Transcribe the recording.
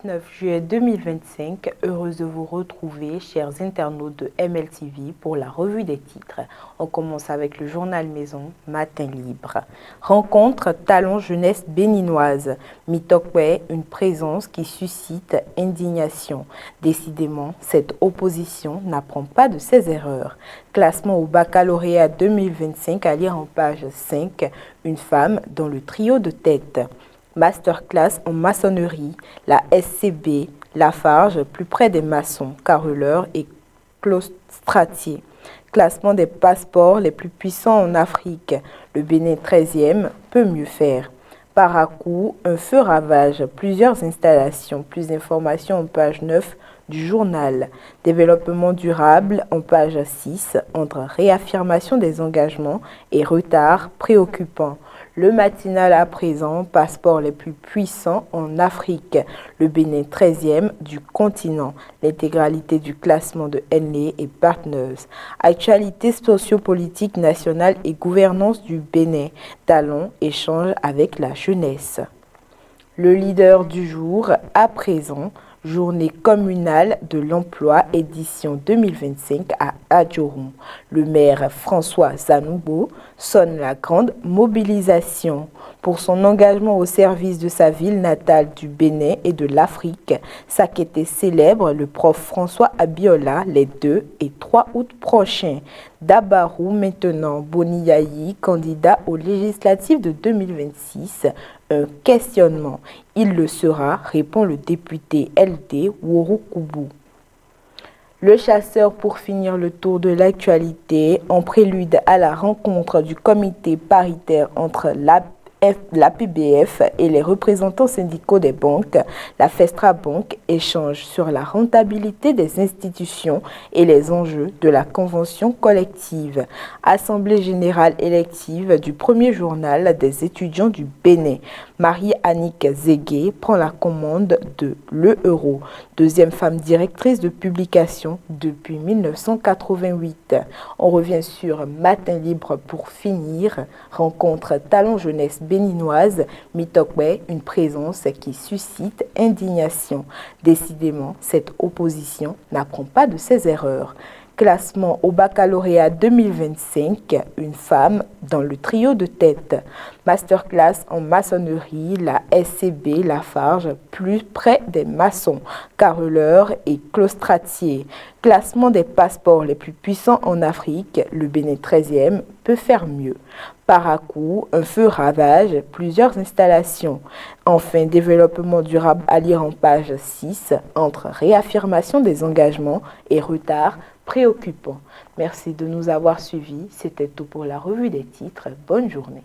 19 juillet 2025, heureuse de vous retrouver, chers internautes de MLTV, pour la revue des titres. On commence avec le journal Maison, Matin Libre. Rencontre Talon Jeunesse béninoise. Mitokwe, une présence qui suscite indignation. Décidément, cette opposition n'apprend pas de ses erreurs. Classement au baccalauréat 2025 à lire en page 5, une femme dans le trio de tête. Masterclass en maçonnerie, la SCB, Lafarge, plus près des maçons, carreleurs et clostratiers. Classement des passeports les plus puissants en Afrique. Le Bénin 13e peut mieux faire. Par à coup, un feu ravage plusieurs installations. Plus d'informations en page 9 du journal. Développement durable en page 6, entre réaffirmation des engagements et retard préoccupant. Le matinal à présent, passeport les plus puissants en Afrique. Le Bénin 13e du continent. L'intégralité du classement de Henley et Partners. Actualité sociopolitique nationale et gouvernance du Bénin. Talon échange avec la jeunesse. Le leader du jour, à présent, journée communale de l'emploi édition 2025 à Adjoron. Le maire François Zanoubo sonne la grande mobilisation. Pour son engagement au service de sa ville natale du Bénin et de l'Afrique, Sakété célèbre le prof François Abiola les 2 et 3 août prochains. Dabarou maintenant, Boniayi, candidat aux législatives de 2026, un questionnement. Il le sera, répond le député LD Woro Koubou. Le chasseur pour finir le tour de l'actualité, en prélude à la rencontre du comité paritaire entre l'APBF et les représentants syndicaux des banques, la Festra Banque échange sur la rentabilité des institutions et les enjeux de la convention collective. Assemblée générale élective du premier journal des étudiants du Bénin. Marie-Annick Zégué prend la commande de l'Euro, deuxième femme directrice de publication depuis 1988. On revient sur Matin Libre pour finir. Rencontre Talon Jeunesse béninoise, Mitokwe, une présence qui suscite indignation. Décidément, cette opposition n'apprend pas de ses erreurs. Classement au baccalauréat 2025, une femme dans le trio de tête. Masterclass en maçonnerie, la SCB, Lafarge, plus près des maçons, carreleurs et clostratiers. Classement des passeports les plus puissants en Afrique, le Bénin 13e peut faire mieux. Par à coup, un feu ravage plusieurs installations. Enfin, développement durable à lire en page 6, entre réaffirmation des engagements et retard préoccupant. Merci de nous avoir suivis. C'était tout pour la revue des titres. Bonne journée.